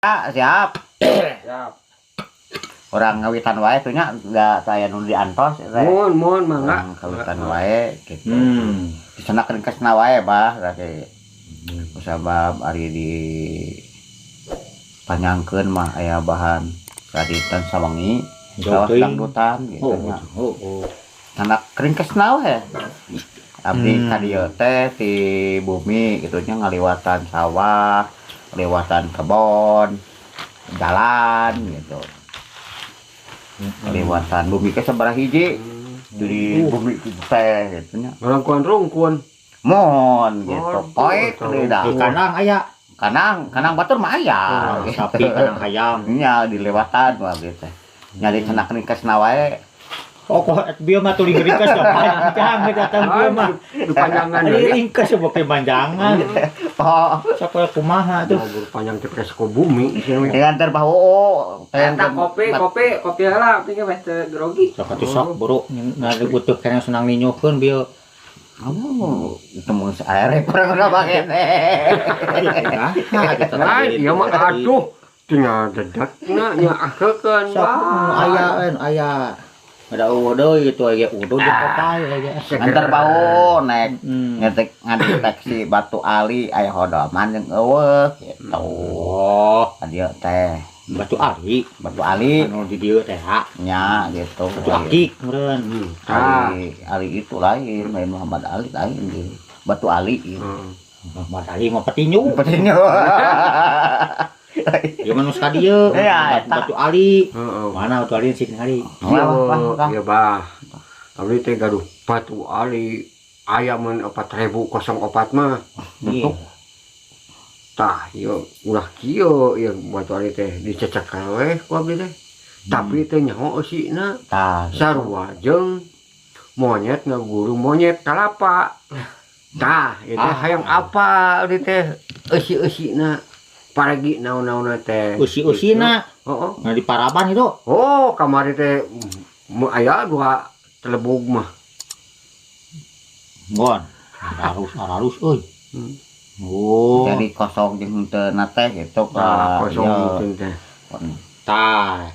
Siap. Siap. Orang ngawitan wae tuh nya enggak saya nu diantos Mohon mangga. ngawitan wae gitu. Disana keringkesna wae bah rake. Kusabab ari di panyangkeun mah aya bahan raditan sawangi, sawas dangdutan gitu nya. Anak keringkesna wae. Abdi ka dieu teh di bumi gitu nya ngaliwatan sawah, ngaliwatan kebon, jalan gitu. Ngaliwatan bumi ke sabaraha hiji. Jadi bumi teh gitu nya. Rungkun. Mohon gitu. Poek deui dah. Kanang aya. Kanang batur mah aya. Sapi kanang hayam. Nya dilewatan mah gitu. Nya dicenak ringkesna wae. Oh kok bieu mah tuluy ringkes da panjang datang bieu mah. Panjangan Ari ringkes beuki panjangan. Oh, Sakola kumaha tuh. Ngobrol panjang teh ke bumi sini. nganter bahu. Eta kopi heula pikir wes teu grogi. Sok atuh sok buru ngadu butuh kana senang ninyokeun bieu. Kamu temu aere perang bakene. Nah, ieu mah aduh tinggal dedakna nya akeun Sok aya. Ada deui gitu aya udo jeung papai aya. Nganter bahu naik ngadeteksi batu ali aya hodoman jeung eueuh gitu. Oh, Adieu teh batu ali. batu ali Anu di dieu teh ha. nya gitu. Batu akik meureun. Ali itu lain Muhammad Ali lain di batu ali gitu. Muhammad Ali mah petinju. Petinju. Ieu mah nu ka dieu. Ya, Batu ali. Heeh. Mana batu ali sih hari? Iya bah. Abdi teh gaduh batu ali aya mun 4004 mah. Iya. Tah ieu ulah kieu ieu batu ali teh dicecek we ku abdi teh. Tapi teh nyaho eusina Tah, sarua jeung monyet ngaguru monyet kalapa. Tah, ieu teh hayang apa abdi teh eusi-eusina paragi naon-naonna teh. Usi-usina. Heeh. Nah di Paraban itu. Oh, kamari teh aya 2 telebug mah. Bon. Ararus euy. Oh. jadi kosong jeung teu na teh gitu Tah, ka kosong gitu teh. Tah.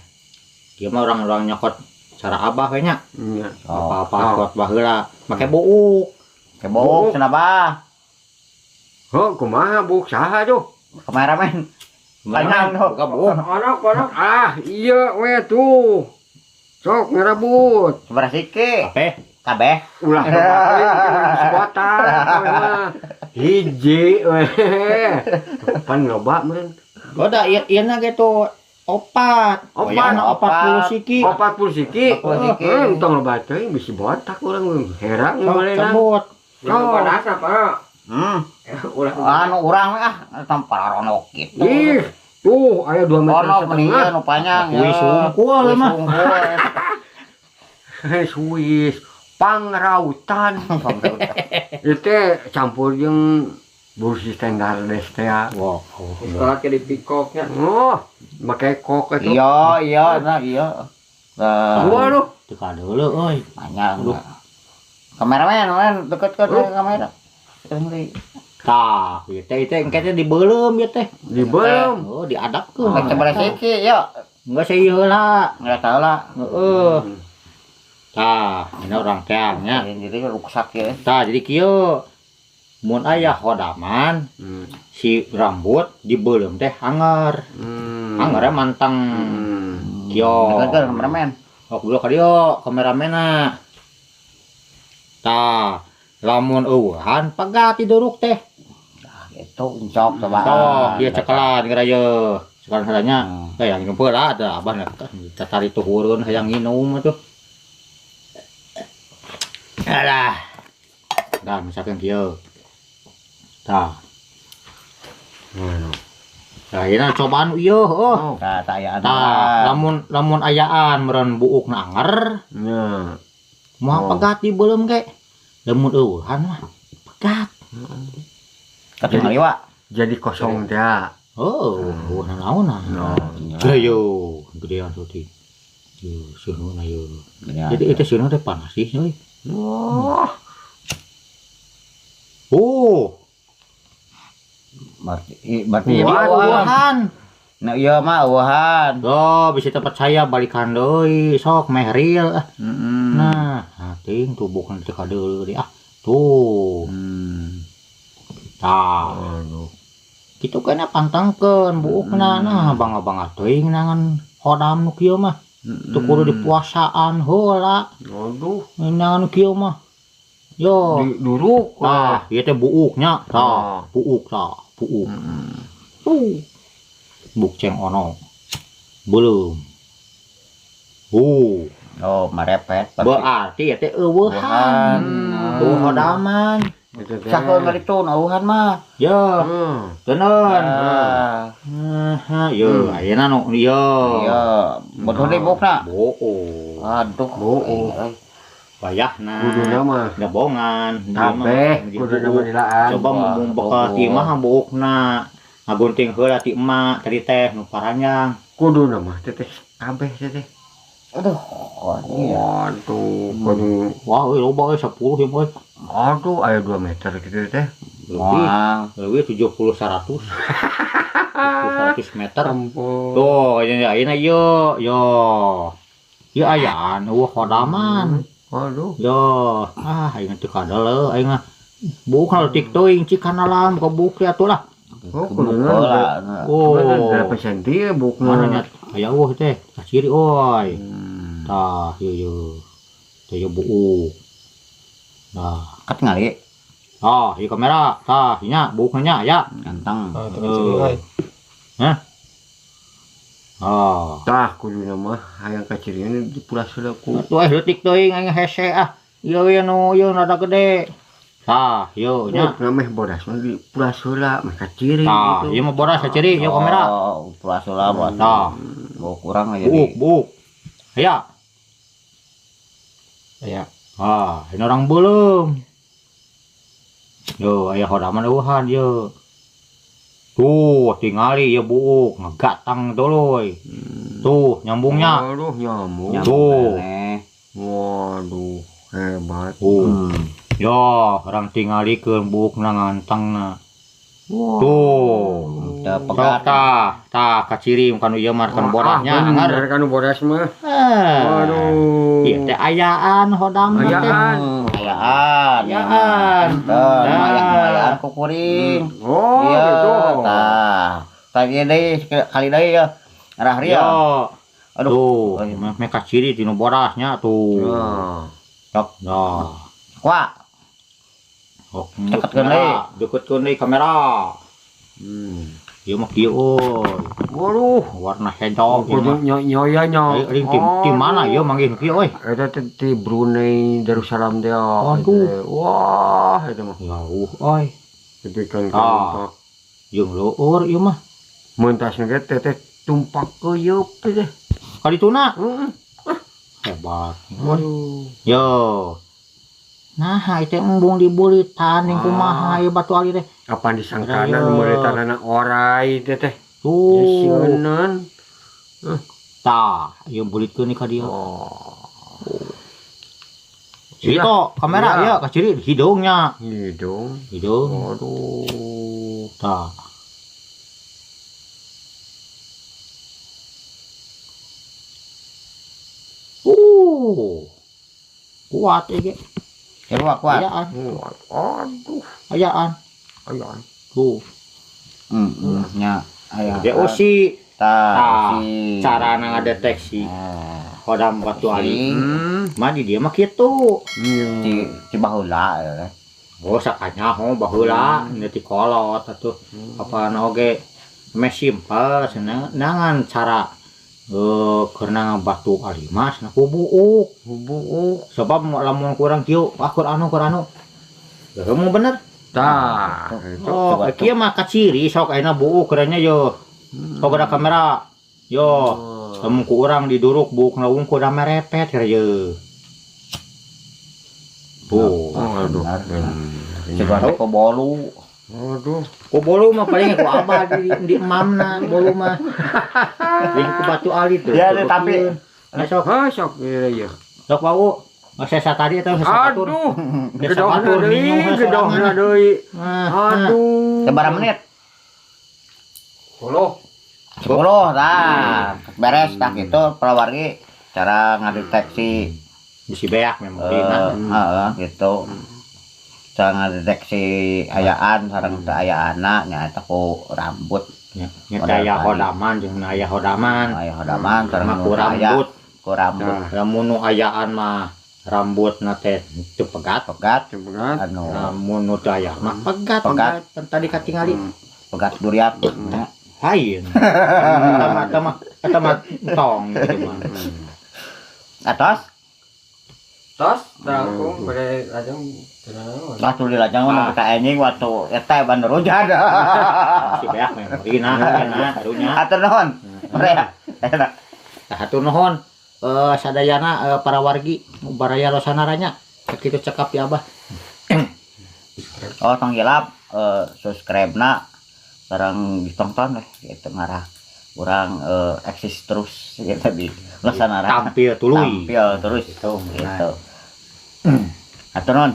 Dia mah orang-orang nyokot cara abah we nya. Nya. Apa-apa kot baheula make buuk. kebok kenapa Heuh, kumaha buk saha tuh? kameramen panjang tuh Buka buuk. Anak. Ah, iya we tuh. Sok ngerebut. seberapa siki Ape? kabeh Ulah sebuatan. Hiji we. Pan loba meureun. Goda ieu na gitu. Opat 40 siki. 40 siki. 40 siki. Untung loba teh bisi botak urang herang Sok malena. cabut. Panas apa? ulah anu urang we tampar ronok gitu Ih, tuh aya 2 meter ono setengah. mendingan nu panjang Wih sungkul mah. Suis pangrautan. Itu teh campur jeung bursi Tenggardes teh. Wow. Sekolah ke di pikoknya. Oh, make kok itu. iya nah iya Waduh. Teu kadeuleu euy. panjang kameramen deket kamera Tah, ieu teh engke teh dibeulem ieu teh. Dibelem. Oh, diadapkeun. seberapa siki yuk Enggak saya heula. nggak tahu lah Heeh. Tah, ini orang teangnya. jadi rusak ya Tah, jadi kieu. Mun aya hodaman, si rambut dibeulem teh hanger. Hangernya mantang. Kieu. deket kameramen Oh, kudu ka dieu kameramena. Tah, lamun eueuhan pagati duruk teh. itu encok coba Sok, ieu cekelan geraya. Sekarang haranya yang ngumpul lah ada abah nak tari tuhurun hayang nginum atuh. Alah. Dah misalkan kieu. Tah. Nah, ini cobaan ieu heuh. nah tayaan Tah, lamun ayaan meureun buukna anger, Nya. moal pegat dibeulem ge. Lamun eueuhan mah pegat. tapi ngaliwa Jadi kosong teh. Oh, naon-naon. Ayo, gedean tuti. Yo, sunuhna yo. Jadi itu sunuh teh panas sih, euy. Wah. Oh, berarti Wuhan. Nah iya mah eueuhan. Oh, bisa tempat saya balikan deui sok meh real. Nah, ting tubuhna teh kadeuleu deui Tuh. Tah. Aduh. Kitu kana pantangkeun buukna nah bangga-bangga teuing nangan hodam nu kieu mah. Teu kudu dipuasaan heula. Aduh. Nangan nu kieu mah. Yo. Duruk. Tah, ieu teh buuknya. Tah, buuk tah, buuk. Buk ceng ono. Belum. Oh, marepet. Berarti teh eueuhan. Tuh hodaman. Sakeun ngaritung eueuhan mah. Ya. Teuneun. Yo, ayeuna nu yo. Iya, betul deh bukna. Boo. Aduh, Bayahna. Kuduna mah. Gabongan. Kabeh kuduna mah dilaan. Coba mumpuk ti mah buukna. Ngagunting heula ti emak tadi teh nu paranjang. Kuduna mah teteh kabeh teteh. Aduh, iya. Waduh, kudu. Wah, loba 10 ya, Boy. Aduh, aya 2 meter gitu teh. Lebih 70 100. 100 meter. Ampun. Tuh, ayeuna yo. Ieu ayaan eueuh hodaman. Aduh. Yo, aing teu kadal aing buuk letik teuing cikan alam ka buuk ya atuh lah. Oh, kuduna. Berapa senti ya bukna? Mana nya aya eueuh teh, ciri oi. Tah, ieu. Teh buuk. Nah, Kat ngali. ieu kamera. Tah, nya buukna nya aya. Ganteng. Hah? Tah kuduna mah hayang kacirian di pulas heula ku. Tuh letik teuing aing hese Ieu rada gede. Tah, ieu nya. Nameh bodas mah di pulas heula mah kaciri Tah, gitu. ieu mah bodas ciri ieu kamera. Oh, pulas heula buat. Tah, Mau kurang aja buuk. Aya. Ini orang belum. Yo, aya hodaman eueuhan ieu. Tuh, tingali ieu buuk ngagatang tuluy. Tuh, nyambungnya. Aduh, nyambung. Tuh. Waduh, hebat. Yo, orang tingalikeun buukna ngantangna. Tuh. Pegat. Tah kaciri kan ieu mah kan bodasnya anggar. Bener kan bodas mah. Waduh. Ieu teh ayaan hodam teh. Ayaan. Lumayan kukuring. Oh, Iya. gitu. Tadi deui kali deui ya. Arah ria. Aduh, meh kaciri dinu bodasnya tuh. Cok. Nah. Wah. Deketkeun deui kamera. Ieu mah kieu euy. Waduh, Warna hijau. kudu nyoya nya. Di mana ieu manggih kieu euy? Eta teh di Brunei Darussalam teh. Aduh. Wah, eta mah. Jauh euy. Dibikin Ah. Jeung leueur ieu mah. Mun tasna teh tumpak ke yeup teh. Kadituna. Heeh. Hebat. Waduh. Yo. Nah, itu embung dibulitan yang kumaha ieu batu ali teh. Kapan disangkana mulitanana orai teh teh. Tuh. Sieun. Tah, ieu bulitkeun ka dieu. Iya. Itu kamera Iya. ieu kaciri hidungnya. Hidung. Hidung. Waduh. Tah. Kuat ge. Kuat. Ayaan. Aduh. Ayaan. Ayaan. Tuh. Nya aya. DOC. Tah. Cara ngadeteksi hodam batu ali. Mah di dia mah kitu. Ci baheula ya. Oh sakanya baheula nya ti kolot atuh. Apa oge meh simpel cenah nangan cara karena batu ali mas na kubuuk sebab lamun kurang kieu kurang anu mau bener tah oh kieu mah kaciri sok ayeuna buuk kerennya yo sok ada kamera yo lamun ku urang diduruk buuk na wungkul da merepet kira ye tuh aduh coba ko bolu. Aduh, ku bolu mah paling ku abah di emamna bolu mah. Jeung ku batu ali tuh. Ya tapi sok sok ieu. Sok wau. Saya tadi eta sabatur. Aduh. Gedongna deui. Aduh. Seberapa menit? 10. 10 nah beres tak itu prawargi cara ngadeteksi bisi beak memorina gitu cara ngadeteksi ayaan sareng teu aya anak nya eta ku rambut nyata aya hodaman jeung aya hodaman sareng ku rambut ku rambut lamun nu ayaan mah rambutna teh teu pegat anu lamun nu teu aya mah pegat kan tadi katingali pegat durian lain eta mah tong gitu mah atas Tos, terangkum pada lajang tenang. waktu di lajang mah ka enjing waktu eta bandar hujan si beak memorina karunya atur nuhun rea eta hatur nuhun sadayana para wargi baraya losanaranya kitu cekap ya Abah. oh tong gilap subscribe-na sareng ditonton gitu ngarah urang eksis terus gitu di laksanaran Tampil tuluy tampil terus gitu atur nuhun